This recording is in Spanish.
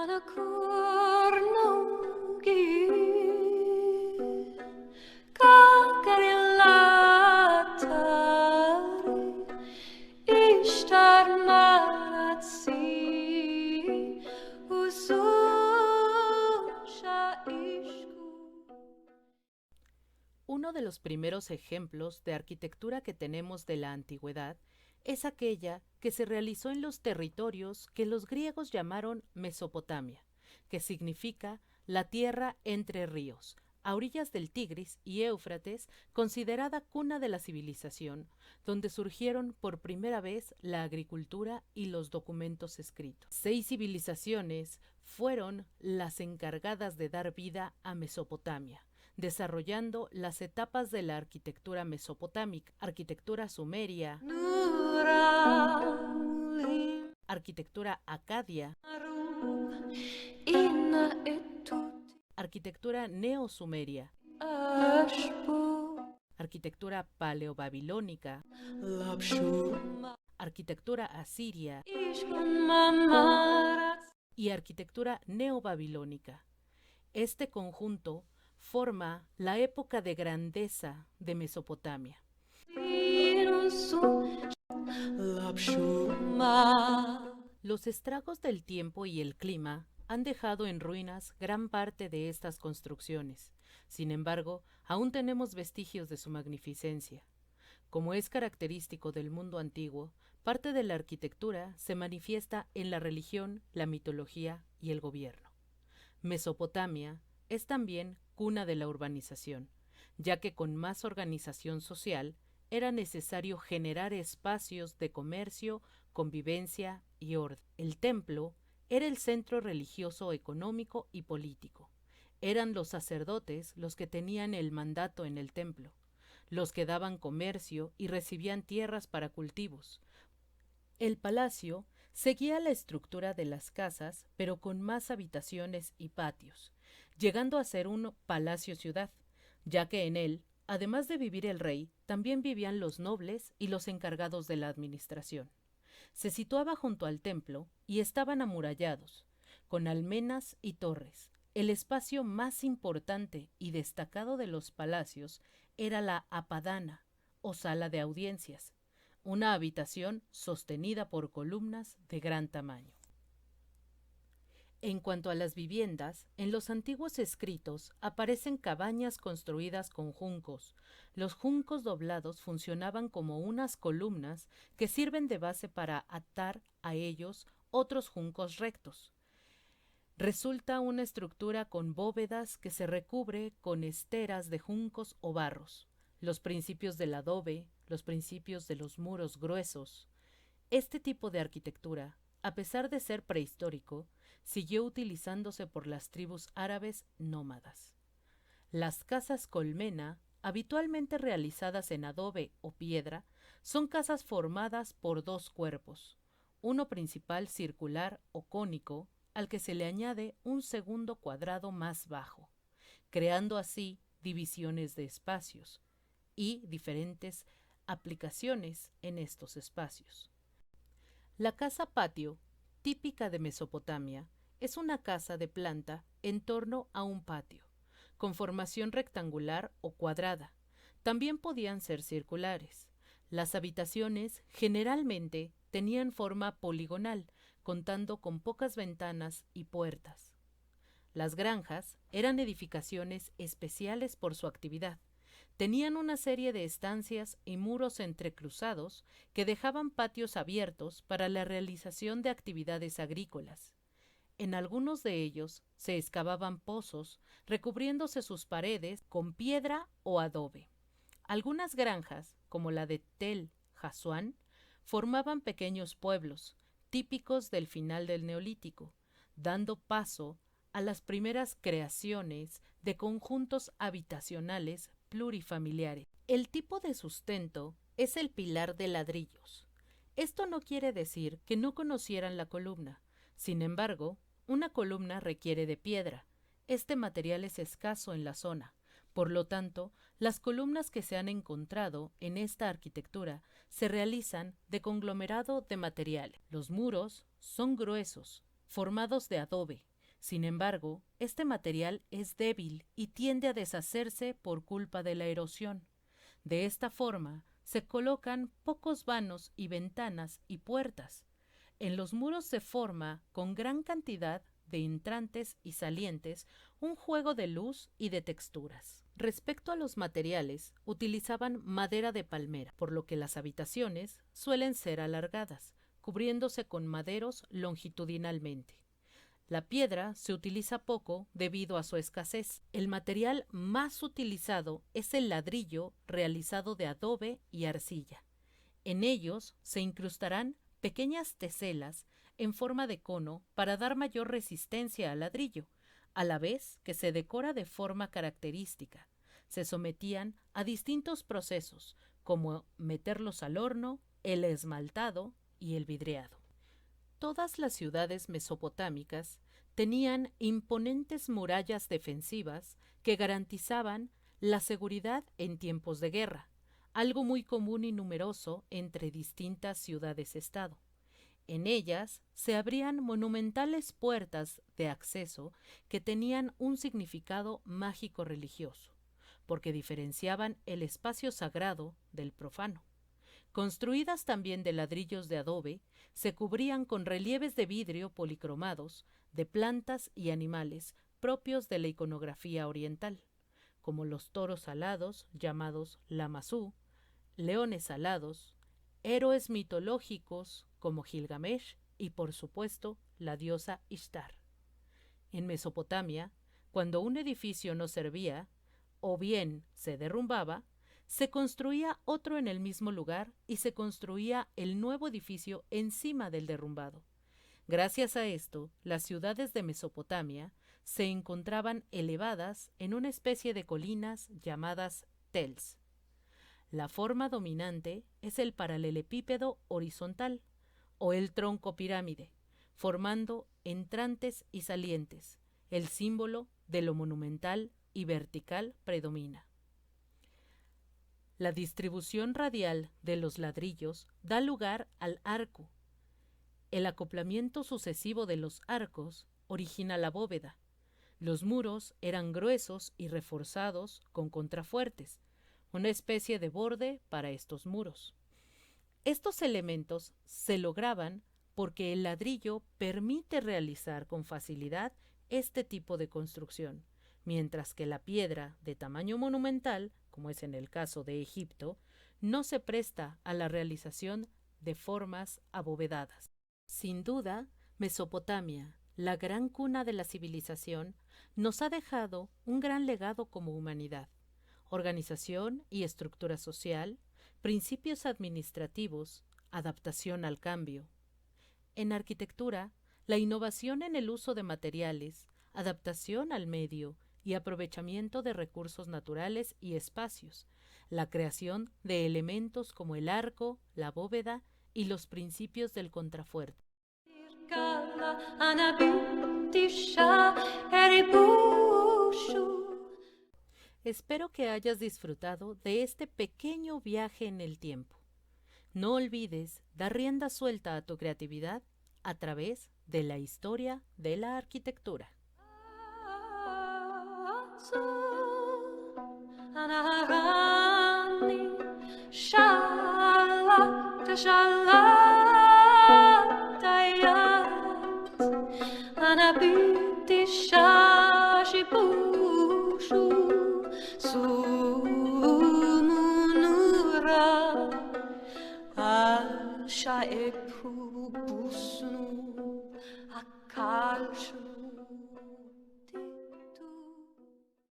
Uno de los primeros ejemplos de arquitectura que tenemos de la antigüedad es aquella que se realizó en los territorios que los griegos llamaron Mesopotamia, que significa la tierra entre ríos, a orillas del Tigris y Éufrates, considerada cuna de la civilización, donde surgieron por primera vez la agricultura y los documentos escritos. 6 civilizaciones fueron las encargadas de dar vida a Mesopotamia, desarrollando las etapas de la arquitectura mesopotámica: arquitectura sumeria, arquitectura acadia, arquitectura neosumeria, arquitectura paleobabilónica, arquitectura asiria y arquitectura neobabilónica. Este conjunto forma la época de grandeza de Mesopotamia. Los estragos del tiempo y el clima han dejado en ruinas gran parte de estas construcciones. Sin embargo, aún tenemos vestigios de su magnificencia. Como es característico del mundo antiguo, parte de la arquitectura se manifiesta en la religión, la mitología y el gobierno. Mesopotamia es también cuna de la urbanización, ya que con más organización social era necesario generar espacios de comercio, convivencia y orden. El templo era el centro religioso, económico y político. Eran los sacerdotes los que tenían el mandato en el templo, los que daban comercio y recibían tierras para cultivos. El palacio seguía la estructura de las casas, pero con más habitaciones y patios, llegando a ser un palacio-ciudad, ya que en él, además de vivir el rey, también vivían los nobles y los encargados de la administración. Se situaba junto al templo y estaban amurallados, con almenas y torres. El espacio más importante y destacado de los palacios era la apadana, o sala de audiencias, una habitación sostenida por columnas de gran tamaño. En cuanto a las viviendas, en los antiguos escritos aparecen cabañas construidas con juncos. Los juncos doblados funcionaban como unas columnas que sirven de base para atar a ellos otros juncos rectos. Resulta una estructura con bóvedas que se recubre con esteras de juncos o barros, los principios del adobe, los principios de los muros gruesos. Este tipo de arquitectura, a pesar de ser prehistórico, siguió utilizándose por las tribus árabes nómadas. Las casas colmena, habitualmente realizadas en adobe o piedra, son casas formadas por 2 cuerpos, uno principal circular o cónico, al que se le añade un segundo cuadrado más bajo, creando así divisiones de espacios y diferentes aplicaciones en estos espacios. La casa patio, típica de Mesopotamia, es una casa de planta en torno a un patio, con formación rectangular o cuadrada. También podían ser circulares. Las habitaciones generalmente tenían forma poligonal, contando con pocas ventanas y puertas. Las granjas eran edificaciones especiales por su actividad. Tenían una serie de estancias y muros entrecruzados que dejaban patios abiertos para la realización de actividades agrícolas. En algunos de ellos se excavaban pozos, recubriéndose sus paredes con piedra o adobe. Algunas granjas, como la de Tel Hassuan, formaban pequeños pueblos, típicos del final del Neolítico, dando paso a las primeras creaciones de conjuntos habitacionales plurifamiliares. El tipo de sustento es el pilar de ladrillos. Esto no quiere decir que no conocieran la columna. Sin embargo, una columna requiere de piedra. Este material es escaso en la zona. Por lo tanto, las columnas que se han encontrado en esta arquitectura se realizan de conglomerado de materiales. Los muros son gruesos, formados de adobe, Sin embargo, este material es débil y tiende a deshacerse por culpa de la erosión. De esta forma, se colocan pocos vanos y ventanas y puertas. En los muros se forma, con gran cantidad de entrantes y salientes, un juego de luz y de texturas. Respecto a los materiales, utilizaban madera de palmera, por lo que las habitaciones suelen ser alargadas, cubriéndose con maderos longitudinalmente. La piedra se utiliza poco debido a su escasez. El material más utilizado es el ladrillo realizado de adobe y arcilla. En ellos se incrustarán pequeñas teselas en forma de cono para dar mayor resistencia al ladrillo, a la vez que se decora de forma característica. Se sometían a distintos procesos, como meterlos al horno, el esmaltado y el vidriado. Todas las ciudades mesopotámicas tenían imponentes murallas defensivas que garantizaban la seguridad en tiempos de guerra, algo muy común y numeroso entre distintas ciudades-estado. En ellas se abrían monumentales puertas de acceso que tenían un significado mágico-religioso, porque diferenciaban el espacio sagrado del profano. Construidas también de ladrillos de adobe, se cubrían con relieves de vidrio policromados de plantas y animales propios de la iconografía oriental, como los toros alados llamados lamassu, leones alados, héroes mitológicos como Gilgamesh y, por supuesto, la diosa Ishtar. En Mesopotamia, cuando un edificio no servía, o bien se derrumbaba, se construía otro en el mismo lugar y se construía el nuevo edificio encima del derrumbado. Gracias a esto, las ciudades de Mesopotamia se encontraban elevadas en una especie de colinas llamadas tels. La forma dominante es el paralelepípedo horizontal o el tronco pirámide, formando entrantes y salientes. El símbolo de lo monumental y vertical predomina. La distribución radial de los ladrillos da lugar al arco. El acoplamiento sucesivo de los arcos origina la bóveda. Los muros eran gruesos y reforzados con contrafuertes, una especie de borde para estos muros. Estos elementos se lograban porque el ladrillo permite realizar con facilidad este tipo de construcción, mientras que la piedra de tamaño monumental, como es en el caso de Egipto, no se presta a la realización de formas abovedadas. Sin duda, Mesopotamia, la gran cuna de la civilización, nos ha dejado un gran legado como humanidad: organización y estructura social, principios administrativos, adaptación al cambio. En arquitectura, la innovación en el uso de materiales, adaptación al medio y aprovechamiento de recursos naturales y espacios, la creación de elementos como el arco, la bóveda y los principios del contrafuerte. Espero que hayas disfrutado de este pequeño viaje en el tiempo. No olvides dar rienda suelta a tu creatividad a través de la historia de la arquitectura. Şaepu busnu akarşu